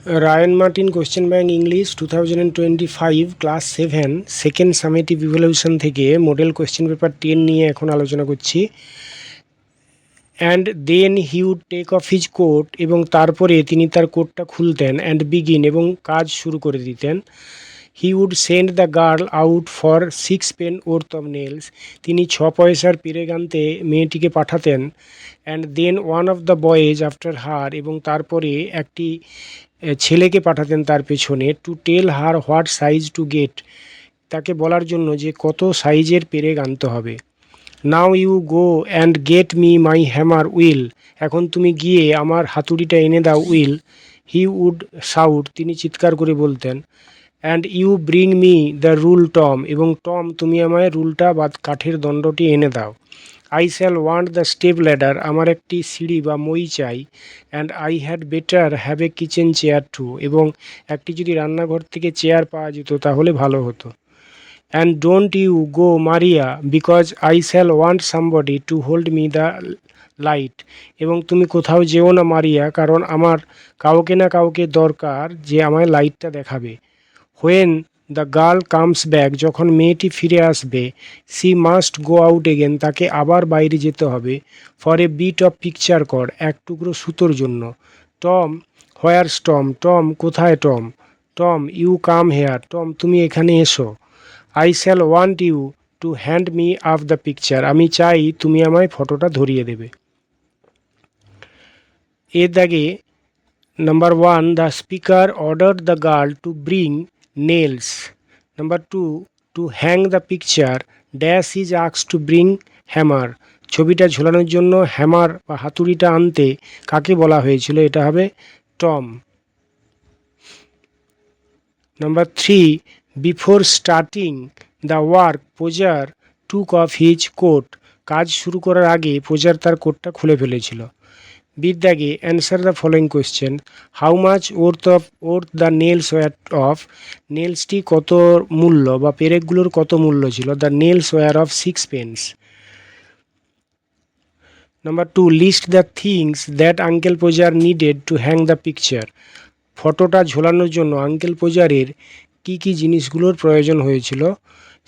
Ryan Martin question bank English 2025 class 7 second summative evaluation থেকে model question paper 10 নিয়ে এখন আলোচনা করছি। And then he would take off his coat, এবং তারপরে তিনি তার কোটটা খুলতেন, অ্যান্ড বিগিন, এবং কাজ শুরু করে দিতেন। He would send the girl out for 6 pen worth of nails, তিনি 6 পয়সার পেরেক আনতে মেয়েটিকে পাঠাতেন। And then one of the boys after her, এবং তারপরে একটি ছেলেকে পাঠাতেন তার পেছনে, to tell her what size to get, তাকে বলার জন্য যে কত সাইজের পেরেক আনতে হবে। Now you go and get me my hammer Will, এখন তুমি গিয়ে আমার হাতুড়িটা এনে দাও উইল। হি উড শাউট, তিনি চিৎকার করে বলতেন। And you bring me the rule Tom, এবং টম তুমি আমায় রুলটা বা কাঠের দণ্ডটি এনে দাও। I shall want the step ladder, আমার একটি সিঁড়ি বা মই চাই। And I had better have a kitchen chair too, এবং একটি যদি রান্নাঘর থেকে চেয়ার পাওয়া যেত তাহলে ভালো হতো। And don't you go Maria, because I shall want somebody to hold me the light, এবং তুমি কোথাও যেও না মারিয়া, কারণ আমার কাউকে না কাউকে দরকার যে আমায় লাইটটা দেখাবে। When the girl comes back, যখন মেয়েটি ফিরে আসবে, she must go out again, তাকে আবার বাইরে যেতে হবে। For a bit of picture cord, এক টুকরো সুতোর জন্য। টম হোয়ারস টম, টম কোথায় টম। Tom you come here, Tom তুমি এখানে এসো। I shall want you to hand me up the picture, আমি চাই তুমি আমায় ফটোটা ধরিয়ে দেবে। এর দাগে number 1, the speaker order the girl to bring nails. Number 2, to hang the picture dash is আক্স টু ব্রিং হ্যামার, ছবিটা ঝোলানোর জন্য হ্যামার বা হাতুড়িটা আনতে কাকে বলা হয়েছিল, এটা হবে Tom. Number 3, before starting the work Podger took off his coat, কাজ শুরু করার আগে পোজার তার কোটটা খুলে ফেলেছিল। বিদ্যাগে answer the following question. How much worth the nails were of, নেলসটি কত মূল্য বা পেরেকগুলোর কত মূল্য ছিল। The nails were of 6 pence. Number 2, list the things that uncle Podger needed to hang the picture, ফটোটা ঝোলানোর জন্য আঙ্কেল পোজারের কী কী জিনিসগুলোর প্রয়োজন হয়েছিল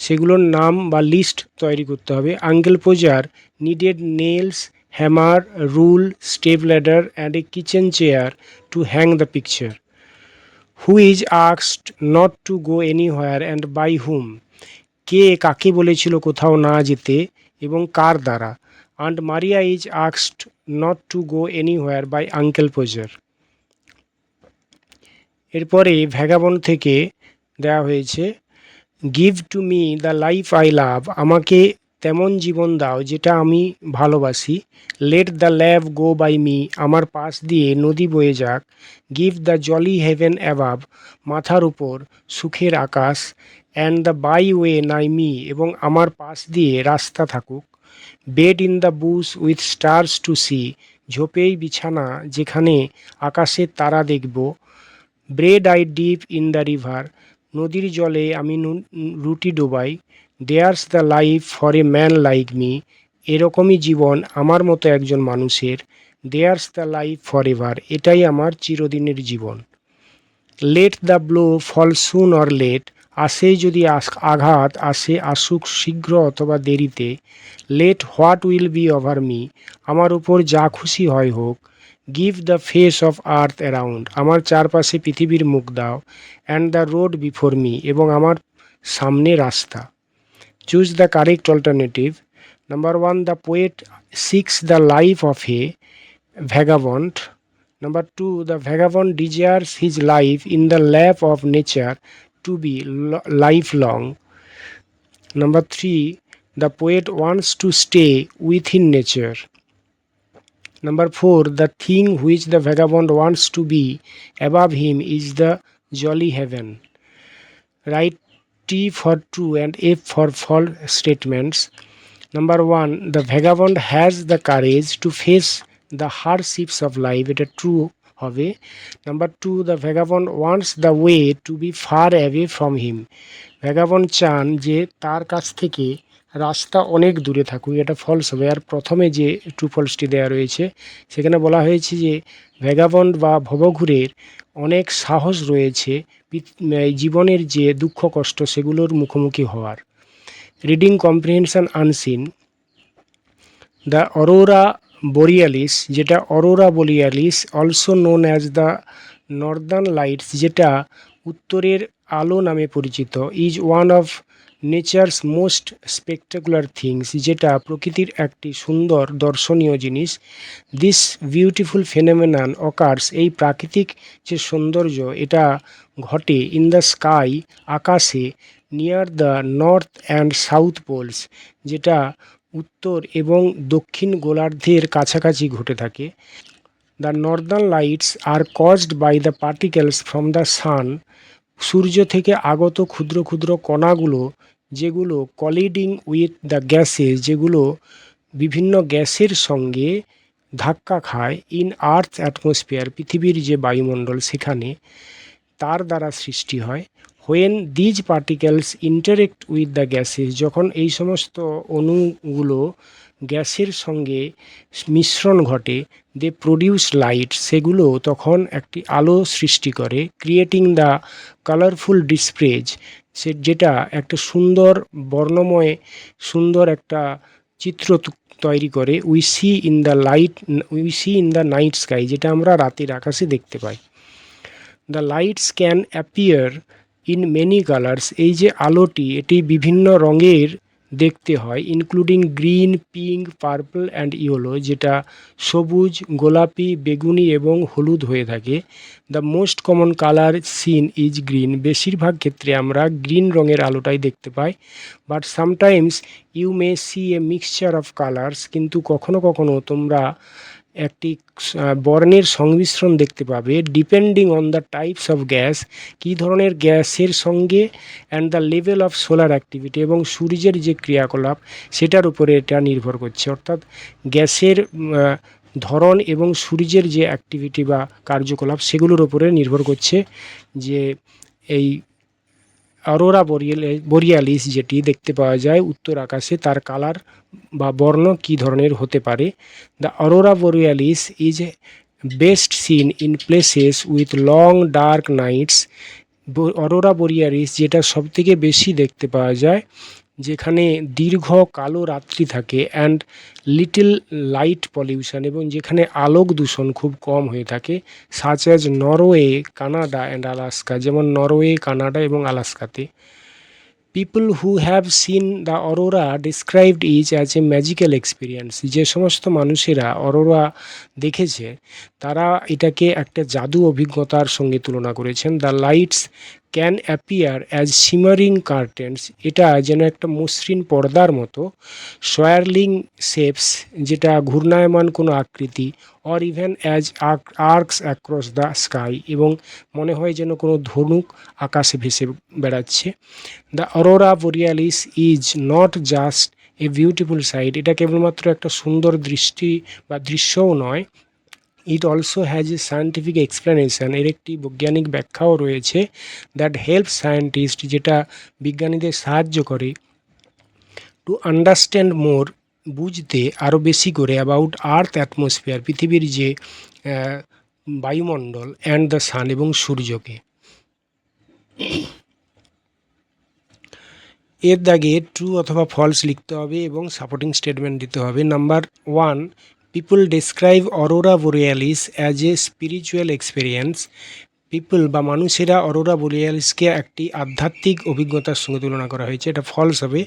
সেগুলোর নাম বা লিস্ট তৈরি করতে হবে। Uncle Podger needed nails, hammer, rule, step ladder and a kitchen chair to hang the picture. Who is asked not to go anywhere and by whom, কে কাকে বলেছিল কোথাও না যেতে এবং কার দ্বারা। And Maria is asked not to go anywhere by uncle Podger. এরপরে ভ্যাগাবন্ড থেকে দেওয়া হয়েছে, give to me the life I love, আমাকে তেমন জীবন দাও যেটা আমি ভালোবাসি। Let the lave go by me, আমার পাশ দিয়ে নদী বয়ে যাক। Give the jolly heaven above, মাথার উপর সুখের আকাশ। And the byway nigh me, এবং আমার পাশ দিয়ে রাস্তা থাকুক। Bed in the bush with stars to see, ঝোপেই বিছানা যেখানে আকাশের তারা দেখব। Bread I dip in the river, নদীর জলে আমি রুটি ডোবাই। There's the life for a man like me, এরকমই জীবন আমার মতো একজন মানুষের। There's the life for ever, এটাই আমার চিরদিনের জীবন। Let the blow fall soon or late, আসেই যদি আঘাত আসে, আসুক শীঘ্র অথবা দেরিতে। Let what will be over me, আমার উপর যা খুশি হয় হোক। Give the face of earth around, আমার চারপাশে পৃথিবীর মুখ দাও। And the road before me, এবং আমার সামনে রাস্তা। Choose the correct alternative. Number 1, the poet seeks the life of A vagabond. Number 2, the vagabond desires his life in the lap of nature to be lifelong. Number 3, the poet wants to stay within nature. Number 4, the thing which the vagabond wants to be above him is the jolly heaven. Write T for true and F for false statements. Number 1, the vagabond has the courage to face the hardships of life, এটা true হবে। Number 2, the vagabond wants the way to be far away from him. Vagabond চান যে তার কাছ থেকে রাস্তা অনেক দূরে থাকুক, এটা ফলস হবে। আর প্রথমে যে ট্রু ফলসটি দেওয়া রয়েছে সেখানে বলা হয়েছে যে ভ্যাগাবন্ড বা ভবঘুরের অনেক সাহস রয়েছে জীবনের যে দুঃখ কষ্ট সেগুলোর মুখোমুখি হওয়ার। Reading comprehension unseen. The aurora borealis, যেটা aurora borealis also known as the northern lights, যেটা উত্তরের আলো নামে পরিচিত, is one of nature's most spectacular things, যেটা প্রকৃতির একটি সুন্দর দর্শনীয় জিনিস। দিস বিউটিফুল ফেনোমেনন অকার্স, এই প্রাকৃতিক যে সৌন্দর্য এটা ঘটে ইন দ্য স্কাই, আকাশে, near the north and south poles, যেটা উত্তর এবং দক্ষিণ গোলার্ধের কাছাকাছি ঘটে থাকে। The northern lights are caused by the particles from the sun, সূর্য থেকে আগত ক্ষুদ্র ক্ষুদ্র কণাগুলো যেগুলো কলিডিং উইথ দ্য গ্যাসেস, যেগুলো বিভিন্ন গ্যাসের সঙ্গে ধাক্কা খায় ইন আর্থ অ্যাটমসফিয়ার, পৃথিবীর যে বায়ুমণ্ডল সেখানে, তার দ্বারা সৃষ্টি হয়। When these particles interact with the gases, যখন এই সমস্ত অণুগুলো গ্যাসের সঙ্গে মিশ্রণ ঘটে, দে প্রডিউস লাইট, সেগুলো তখন একটি আলো সৃষ্টি করে। ক্রিয়েটিং দ্য কালারফুল ডিসপ্লেজ, যেটা একটা সুন্দর বর্ণময় সুন্দর একটা চিত্র তৈরি করে। We see in the night sky, যেটা আমরা রাতের আকাশে দেখতে পাই। The lights can appear in many colours, এই যে আলোটি এটি বিভিন্ন রঙের দেখতে হয়, including green, pink, purple and yellow, যেটা সবুজ, গোলাপি, বেগুনি এবং হলুদ হয়ে থাকে। The most common colour seen is green, বেশিরভাগ ক্ষেত্রে আমরা গ্রিন রঙের আলোটাই দেখতে পাই। But sometimes you may see a mixture of colours, কিন্তু কখনো কখনো তোমরা একটি বর্ণের সংমিশ্রণ দেখতে পাবে। Depending on the types of gas, কী ধরনের গ্যাসের সঙ্গে, and the level of solar activity, এবং সূর্যের যে ক্রিয়াকলাপ সেটার উপরে এটা নির্ভর করছে। অর্থাৎ গ্যাসের ধরন এবং সূর্যের যে অ্যাক্টিভিটি বা কার্যকলাপ সেগুলোর উপরে নির্ভর করছে যে এই অরোরা বোরিয়ালিস যেটি দেখতে পাওয়া যায় উত্তর আকাশে তার কালার বা বর্ণ কী ধরনের হতে পারে। The aurora borealis is best seen in places with long dark nights, aurora borealis যেটা সবথেকে বেশি দেখতে পাওয়া যায় যেখানে দীর্ঘ কালো রাত্রি থাকে, অ্যান্ড লিটল লাইট পলিউশন, এবং যেখানে আলোক দূষণ খুব কম হয়ে থাকে, such as Norway, Canada and Alaska, যেমন নরওয়ে, কানাডা এবং আলাস্কাতে। People who have seen the aurora described is as a magical experience, যে সমস্ত মানুষেরা অরোরা দেখেছে তারা এটাকে একটা জাদু অভিজ্ঞতার সঙ্গে তুলনা করেছেন। The lights can appear as shimmering curtains, এটা যেন একটা মসৃণ পর্দার মতো। সোয়ারলিং শেপস, যেটা ঘূর্ণায়মান কোনো আকৃতি। Or even as arcs across the sky, এবং মনে হয় যেন কোনো ধনুক আকাশে ভেসে বেড়াচ্ছে। The aurora borealis is not just a beautiful sight, এটা কেবলমাত্র একটা সুন্দর দৃষ্টি বা দৃশ্যও নয়। It also has a scientific explanation, এর একটি বৈজ্ঞানিক ব্যাখ্যাও রয়েছে। দ্যাট হেল্প সায়েন্টিস্ট, যেটা বিজ্ঞানীদের সাহায্য করে টু আন্ডারস্ট্যান্ড মোর, বুঝতে আরও বেশি করে, অ্যাবাউট আর্থ অ্যাটমসফিয়ার, পৃথিবীর যে বায়ুমণ্ডল, অ্যান্ড দ্য সান, এবং সূর্যকে। এর দাগে ট্রু অথবা ফলস লিখতে হবে এবং সাপোর্টিং স্টেটমেন্ট দিতে হবে। Number 1, people describe aurora borealis as a spiritual experience, people বা মানুষেরা অরোরা বোরিয়ালিসকে একটি আধ্যাত্মিক অভিজ্ঞতার সঙ্গে তুলনা করা হয়েছে, এটা ফলস হবে।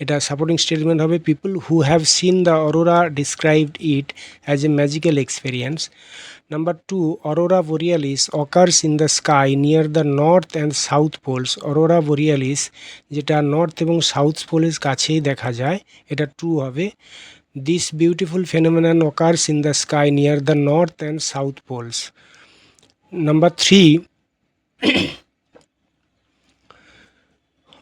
এটা সাপোর্টিং স্টেটমেন্ট হবে, people who have seen the aurora described it as a magical experience. Number 2, Aurora borealis occurs in the sky near the north and south poles. Aurora borealis যেটা নর্থ এবং south পোলের কাছেই দেখা যায়, এটা true হবে। This beautiful phenomenon occurs in the sky near the north and south poles. Number 3,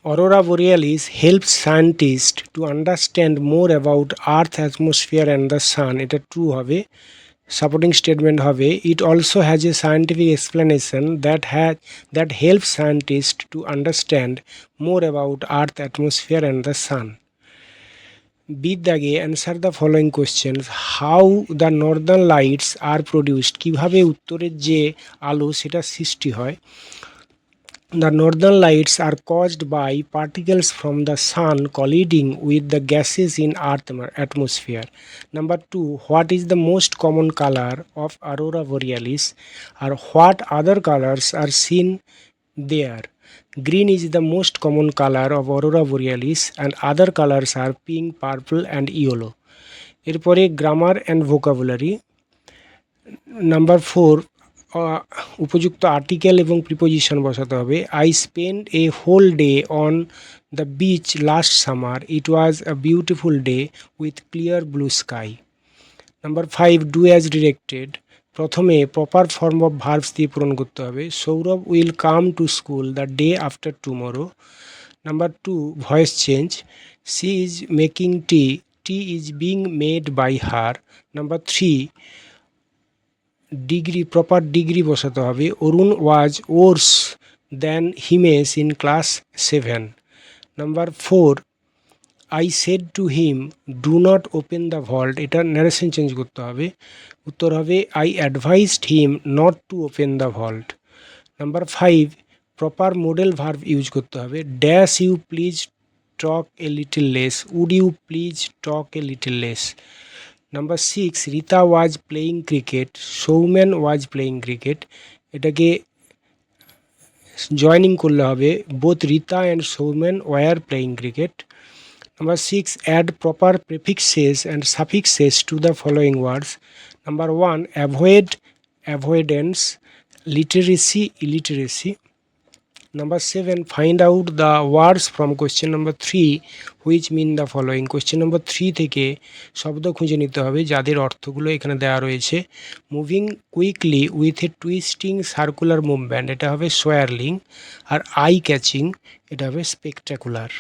Aurora borealis helps scientists to understand more about Earth atmosphere and the sun. এটা true হবে। Supporting statement হবে ইট also has a scientific explanation that help scientist to understand more about earth atmosphere and the sun. বির দাগে answer the following questions. How the northern lights are produced, কীভাবে উত্তরের যে আলো সেটা সৃষ্টি হয়। The northern lights are caused by particles from the sun colliding with the gases in Earth's atmosphere. Number 2, what is the most common color of aurora borealis, or what other colors are seen there? Green is the most common color of aurora borealis and other colors are pink, purple and yellow. এরপরে grammar and vocabulary. Number 4, উপযুক্ত article এবং preposition বসাতে হবে। I spend a whole day on the beach last summer, it was a beautiful day with clear blue sky. Number 5, do as directed. প্রথমে proper form of verbs দিয়ে পূরণ করতে হবে। Sourav will come to school the day after tomorrow. Number 2, voice change. She is making tea, tea is being made by her. Number 3, degree, proper degree বসাতে হবে। Arun was worse than Himesh in class 7। Number 4, I said to him do not open the vault, এটা narration change করতে হবে। উত্তর হবে I advised him not to open the vault. Number 5, proper modal verb use করতে হবে। Dash you please talk a little less, would you please talk a little less. Number 6, Rita was playing cricket, Soumen was playing cricket, এটাকে joining করলে হবে both Rita and Soumen were playing cricket. Number 6, add proper prefixes and suffixes to the following words. Number 1, avoid, avoidance, literacy, illiteracy. Number 7, find out the words from question number 3 which mean the following. Question number 3 থেকে শব্দ খুঁজে নিতে হবে যাদের অর্থগুলো এখানে দেওয়া রয়েছে। Moving quickly with a twisting circular movement, এটা হবে সোয়ারলিং। আর আই ক্যাচিং, এটা হবে স্পেকটাকুলার।